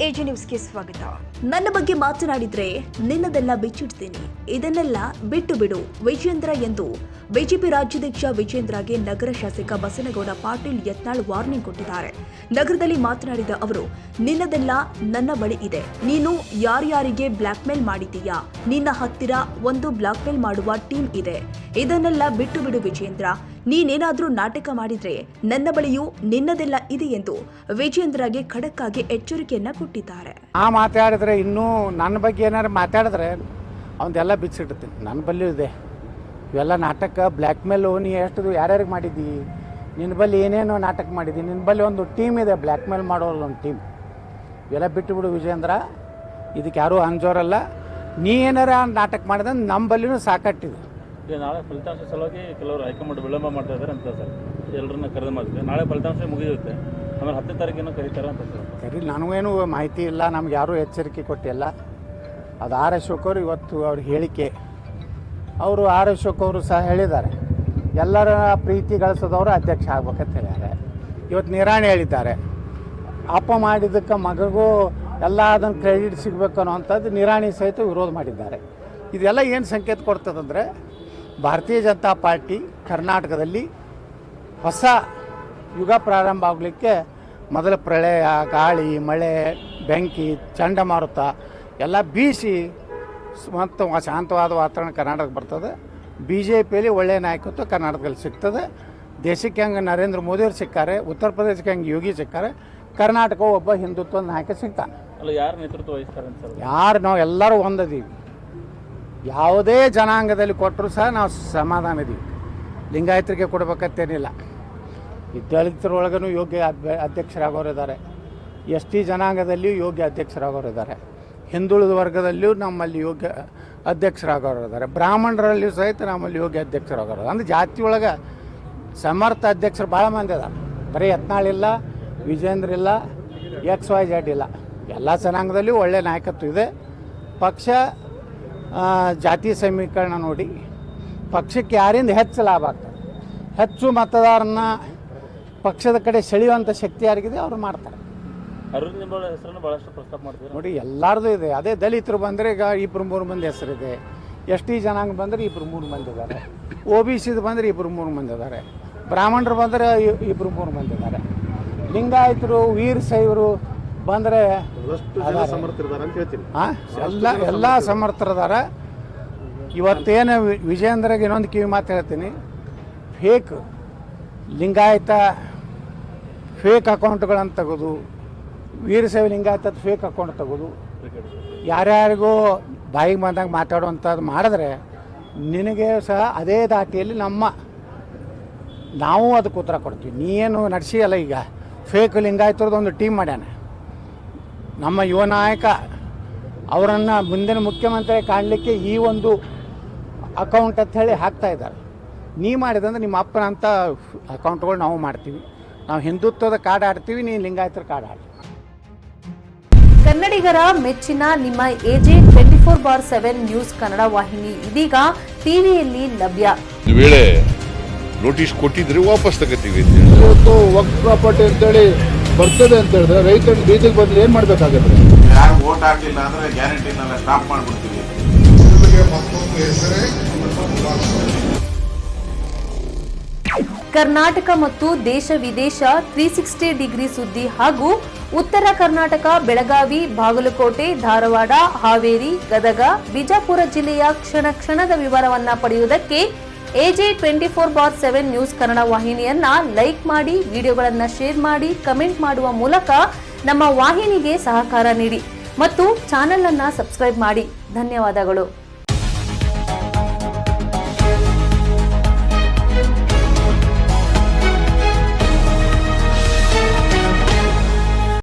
AJ ನ್ಯೂಸ್ಗೆ ಸ್ವಾಗತ. ನನ್ನ ಬಗ್ಗೆ ಮಾತನಾಡಿದ್ರೆ ನಿನ್ನದೆಲ್ಲ ಬಿಚ್ಚಿಡ್ತೀನಿ, ಇದನ್ನೆಲ್ಲ ಬಿಟ್ಟು ಬಿಡು ವಿಜೇಂದ್ರ ಎಂದು ಬಿಜೆಪಿ ರಾಜ್ಯಾಧ್ಯಕ್ಷ ವಿಜೇಂದ್ರಗೆ ನಗರ ಶಾಸಕ ಬಸನಗೌಡ ಪಾಟೀಲ್ ಯತ್ನಾಳ್ ವಾರ್ನಿಂಗ್ ಕೊಟ್ಟಿದ್ದಾರೆ. ನಗರದಲ್ಲಿ ಮಾತನಾಡಿದ ಅವರು, ನಿನ್ನದೆಲ್ಲ ನನ್ನ ಬಳಿ ಇದೆ, ನೀನು ಯಾರ್ಯಾರಿಗೆ ಬ್ಲಾಕ್ ಮೇಲ್ ಮಾಡಿದ್ದೀಯಾ, ನಿನ್ನ ಹತ್ತಿರ ಒಂದು ಬ್ಲಾಕ್ ಮೇಲ್ ಮಾಡುವ ಟೀಮ್ ಇದೆ, ಇದನ್ನೆಲ್ಲ ಬಿಟ್ಟು ಬಿಡು ವಿಜೇಂದ್ರ, ನೀನೇನಾದ್ರೂ ನಾಟಕ ಮಾಡಿದ್ರೆ ನನ್ನ ಬಳಿಯೂ ನಿನ್ನದೆಲ್ಲ ಇದೆ ಎಂದು ವಿಜೇಂದ್ರಗೆ ಖಡಕ್ ಆಗಿ ಎಚ್ಚರಿಕೆಯನ್ನ ಕೊಟ್ಟಿದ್ದಾರೆ. ಮಾತಾಡಿದ್ರೆ ಇನ್ನೂ ನನ್ನ ಬಗ್ಗೆ ಏನಾರು ಮಾತಾಡಿದ್ರೆ ಅವನ್ನೆಲ್ಲ ಬಿಚ್ಚಿಡ್ತೀನಿ. ನನ್ನ ಬಲ್ಲಿಯೂ ಇದೆ ಇವೆಲ್ಲ ನಾಟಕ, ಬ್ಲ್ಯಾಕ್ ಮೇಲು. ನೀ ಎಷ್ಟು ಯಾರ್ಯಾರಿಗೆ ಮಾಡಿದ್ದಿ, ನಿನ್ನ ಬಳಿ ಏನೇನೋ ನಾಟಕ ಮಾಡಿದ್ದಿ, ನಿನ್ನ ಬಳಿ ಒಂದು ಟೀಮ್ ಇದೆ ಬ್ಲ್ಯಾಕ್ ಮೇಲ್ ಮಾಡೋಲ್ಲ, ಒಂದು ಟೀಮ್. ಇವೆಲ್ಲ ಬಿಟ್ಟುಬಿಡು ವಿಜೇಂದ್ರ, ಇದಕ್ಕೆ ಯಾರೂ ಅಂಜೋರಲ್ಲ. ನೀ ಏನಾರ ನಾಟಕ ಮಾಡಿದ್ರೆ ನಮ್ಮ ಬಲ್ಲಿನೂ ಸಾಕಟ್ಟಿದೆ. ನಾಳೆ ಫಲಿತಾಂಶ ಸಲುವಾಗಿ ಕೆಲವರು ಹೈಕಮಾಂಡ್ ವಿಳಂಬ ಮಾಡ್ತಾ ಇದ್ದಾರೆ ಅಂತ ಸರ್, ಎಲ್ಲರನ್ನ ಕರೆದು ಮಾಡ್ತೀವಿ. ನಾಳೆ ಫಲಿತಾಂಶ ಮುಗಿಯುತ್ತೆ, ಆಮೇಲೆ 10ನೇ ತಾರೀಕಿನ ಕರೀತಾರೆ ಅಂತ ಸರ್. ಸರಿ, ನನಗೇನು ಮಾಹಿತಿ ಇಲ್ಲ, ನಮ್ಗೆ ಯಾರೂ ಎಚ್ಚರಿಕೆ ಕೊಟ್ಟಿಲ್ಲ. ಅದು ಆರ್ ಅಶೋಕ್ ಅವರು ಇವತ್ತು ಅವ್ರ ಹೇಳಿಕೆ, ಅವರು ಆರ್ ಅಶೋಕ್ ಅವರು ಸಹ ಹೇಳಿದ್ದಾರೆ, ಎಲ್ಲರ ಪ್ರೀತಿ ಗಳಿಸೋದವರು ಅಧ್ಯಕ್ಷ ಆಗ್ಬೇಕಂತ ಹೇಳಿದ್ದಾರೆ. ಇವತ್ತು ನಿರಾಣಿ ಹೇಳಿದ್ದಾರೆ, ಅಪ್ಪ ಮಾಡಿದ್ದಕ್ಕೆ ಮಗಗೂ ಎಲ್ಲ ಅದನ್ನು ಕ್ರೆಡಿಟ್ ಸಿಗಬೇಕು ಅನ್ನೋವಂಥದ್ದು ನಿರಾಣಿ ಸಹಿತ ವಿರೋಧ ಮಾಡಿದ್ದಾರೆ. ಇದೆಲ್ಲ ಏನು ಸಂಕೇತ ಕೊಡ್ತದಂದರೆ, ಭಾರತೀಯ ಜನತಾ ಪಾರ್ಟಿ ಕರ್ನಾಟಕದಲ್ಲಿ ಹೊಸ ಯುಗ ಪ್ರಾರಂಭ ಆಗಲಿಕ್ಕೆ ಮೊದಲ ಪ್ರಳಯ, ಗಾಳಿ, ಮಳೆ, ಬೆಂಕಿ, ಚಂಡಮಾರುತ ಎಲ್ಲ ಬೀಸಿ ಮತ್ತು ಶಾಂತವಾದ ವಾತಾವರಣ ಕರ್ನಾಟಕಕ್ಕೆ ಬರ್ತದೆ. ಬಿ ಜೆ ಪಿಯಲ್ಲಿ ಒಳ್ಳೆಯ ನಾಯಕತ್ವ ಕರ್ನಾಟಕದಲ್ಲಿ ಸಿಗ್ತದೆ. ದೇಶಕ್ಕೆ ಹಂಗೆ ನರೇಂದ್ರ ಮೋದಿಯವರು ಸಿಕ್ಕಾರೆ, ಉತ್ತರ ಪ್ರದೇಶಕ್ಕೆ ಹಂಗೆ ಯೋಗಿ ಸಿಕ್ಕಾರೆ, ಕರ್ನಾಟಕ ಒಬ್ಬ ಹಿಂದುತ್ವದ ನಾಯಕ ಸಿಗ್ತಾನೆ. ಅಲ್ಲ, ಯಾರು ನೇತೃತ್ವ ವಹಿಸ್ತಾರೆ ಅಂತ ಸರ್? ಯಾರು ನಾವು ಎಲ್ಲರೂ ಒಂದದೀವಿ, ಯಾವುದೇ ಜನಾಂಗದಲ್ಲಿ ಕೊಟ್ಟರು ಸಹ ನಾವು ಸಮಾಧಾನ ಇದೀವಿ. ಲಿಂಗಾಯತರಿಗೆ ಕೊಡಬೇಕಂತೇನಿಲ್ಲ. ಈ ದಲಿತರೊಳಗೂ ಯೋಗ್ಯ ಅಧ್ಯಕ್ಷರಾಗೋರಿದ್ದಾರೆ, ಎಸ್ ಟಿ ಜನಾಂಗದಲ್ಲಿಯೂ ಯೋಗ್ಯ ಅಧ್ಯಕ್ಷರಾಗೋರಿದ್ದಾರೆ, ಹಿಂದುಳಿದ ವರ್ಗದಲ್ಲಿಯೂ ನಮ್ಮಲ್ಲಿ ಯೋಗ್ಯ ಅಧ್ಯಕ್ಷರಾಗೋರಿದ್ದಾರೆ, ಬ್ರಾಹ್ಮಣರಲ್ಲಿಯೂ ಸಹಿತ ನಮ್ಮಲ್ಲಿ ಯೋಗ್ಯ ಅಧ್ಯಕ್ಷರಾಗೋರು. ಅಂದರೆ ಜಾತಿ ಒಳಗೆ ಸಮರ್ಥ ಅಧ್ಯಕ್ಷರು ಭಾಳ ಮಂದಿ ಅದಾರೆ. ಬರೀ ಯತ್ನಾಳ್ ಇಲ್ಲ, ವಿಜೇಂದ್ರ ಇಲ್ಲ, XYZ ಇಲ್ಲ, ಎಲ್ಲ ಜನಾಂಗದಲ್ಲಿಯೂ ಒಳ್ಳೆಯ ನಾಯಕತ್ವ ಇದೆ. ಪಕ್ಷ ಜಾತಿ ಸಮೀಕರಣ ನೋಡಿ ಪಕ್ಷಕ್ಕೆ ಯಾರಿಂದ ಹೆಚ್ಚು ಲಾಭ ಆಗ್ತದೆ, ಹೆಚ್ಚು ಮತದಾರನ ಪಕ್ಷದ ಕಡೆ ಸೆಳೆಯುವಂಥ ಶಕ್ತಿ ಯಾರಿಗಿದೆ ಅವ್ರು ಮಾಡ್ತಾರೆ. ಅರವಿಂದ್ ನಿಂಬಾಳ ಹೆಸರನ್ನು ಭಾಳಷ್ಟು ಪ್ರಸ್ತಾಪ ಮಾಡ್ತೀವಿ ನೋಡಿ, ಎಲ್ಲರದು ಇದೆ. ಅದೇ ದಲಿತರು ಬಂದರೆ ಈಗ 2-3 ಮಂದಿ ಹೆಸರಿದೆ, ಎಸ್ ಟಿ ಜನಾಂಗ ಬಂದರೆ 2-3 ಮಂದಿ ಇದ್ದಾರೆ, OBCದು ಬಂದರೆ 2-3 ಮಂದಿ ಇದ್ದಾರೆ, ಬ್ರಾಹ್ಮಣರು ಬಂದರೆ 2-3 ಮಂದಿ ಇದ್ದಾರೆ, ಲಿಂಗಾಯತರು, ವೀರಶೈವರು ಬಂದರೆ ಎಲ್ಲ ಸಮರ್ಥರಿದ್ದಾರೆ. ಇವತ್ತೇನು ವಿಜೇಂದ್ರಗೆ ಇನ್ನೊಂದು ಕಿವಿ ಮಾತು ಹೇಳ್ತೀನಿ, ಫೇಕ್ ಲಿಂಗಾಯತ ಫೇಕ್ ಅಕೌಂಟ್ಗಳನ್ನು ತೆಗೆದು, ವೀರಶೈವ ಲಿಂಗಾಯತ ಫೇಕ್ ಅಕೌಂಟ್ ತೆಗೆದು ಯಾರ್ಯಾರಿಗೂ ಬಾಯಿಗೆ ಬಂದಾಗ ಮಾತಾಡುವಂಥದ್ದು ಮಾಡಿದ್ರೆ ನಿನಗೆ ಸಹ ಅದೇ ದಾಟಿಯಲ್ಲಿ ನಾವು ಅದಕ್ಕೆ ಉತ್ತರ ಕೊಡ್ತೀವಿ. ನೀನು ನಡೆಸಿಯಲ್ಲ, ಈಗ ಫೇಕ್ ಲಿಂಗಾಯತರದ್ದು ಒಂದು ಟೀಮ್ ಮಾಡ್ಯಾನ ನಮ್ಮ ಯುವ ನಾಯಕ, ಅವರನ್ನು ಮುಂದಿನ ಮುಖ್ಯಮಂತ್ರಿ ಕಾಣಲಿಕ್ಕೆ ಈ ಒಂದು ಅಕೌಂಟ್ ಅಂತ ಹೇಳಿ ಹಾಕ್ತಾಯಿದ್ದಾರೆ. ನೀ ಮಾಡಿದಂದ್ರೆ ನಿಮ್ಮ ಅಪ್ಪನಂಥ ಅಕೌಂಟ್ಗಳು ನಾವು ಮಾಡ್ತೀವಿ. ನಾವು ಹಿಂದುತ್ವದ ಕಾರ್ಡ್ ಆಡ್ತೀವಿ, ನೀನು ಲಿಂಗಾಯತರ ಕಾರ್ಡ್ ಆಡ್ತೀವಿ. ಕನ್ನಡಿಗರ ಮೆಚ್ಚಿನ ನಿಮ್ಮ AJ 24/7 ನ್ಯೂಸ್ ಕನ್ನಡ ವಾಹಿನಿ ಇದೀಗ ಟಿವಿಯಲ್ಲಿ ಲಭ್ಯ. ವೇಳೆ ನೋಟಿಸ್ ಕೊಟ್ಟಿದ್ರೆ ವಾಪಸ್ ತಗೋತೀವಿ. ಇವತ್ತು ವಕ್ಫ್ ಪ್ರಾಪರ್ಟಿ ಅಂತೇಳಿ ಬರ್ತದೆ ಅಂತ ಹೇಳಿದ್ರೆ ರೈತರು ಬೀದಿಗೆ ಬಂದ್ರೆ ಏನ್ ಮಾಡ್ಬೇಕಾಗತ್ತೆ? ಯಾರು ವೋಟ್ ಹಾಕಲಿಲ್ಲ ಅಂದ್ರೆ ಗ್ಯಾರಂಟಿನೆಲ್ಲ ಸ್ಟಾಪ್ ಮಾಡ್ಬಿಡ್ತೀವಿ. ಕರ್ನಾಟಕ ಮತ್ತು ದೇಶ ವಿದೇಶ 360 ಡಿಗ್ರಿ ಸುದ್ದಿ ಹಾಗೂ ಉತ್ತರ ಕರ್ನಾಟಕ, ಬೆಳಗಾವಿ, ಬಾಗಲಕೋಟೆ, ಧಾರವಾಡ, ಹಾವೇರಿ, ಗದಗ, ಬಿಜಾಪುರ ಜಿಲ್ಲೆಯ ಕ್ಷಣ ಕ್ಷಣದ ವಿವರವನ್ನ ಪಡೆಯುವುದಕ್ಕೆ AJ 24/7 ನ್ಯೂಸ್ ಕನ್ನಡ ವಾಹಿನಿಯನ್ನ ಲೈಕ್ ಮಾಡಿ, ವಿಡಿಯೋಗಳನ್ನ ಶೇರ್ ಮಾಡಿ, ಕಮೆಂಟ್ ಮಾಡುವ ಮೂಲಕ ನಮ್ಮ ವಾಹಿನಿಗೆ ಸಹಕಾರ ನೀಡಿ ಮತ್ತು ಚಾನೆಲ್ ಅನ್ನ ಸಬ್ಸ್ಕ್ರೈಬ್ ಮಾಡಿ. ಧನ್ಯವಾದಗಳು.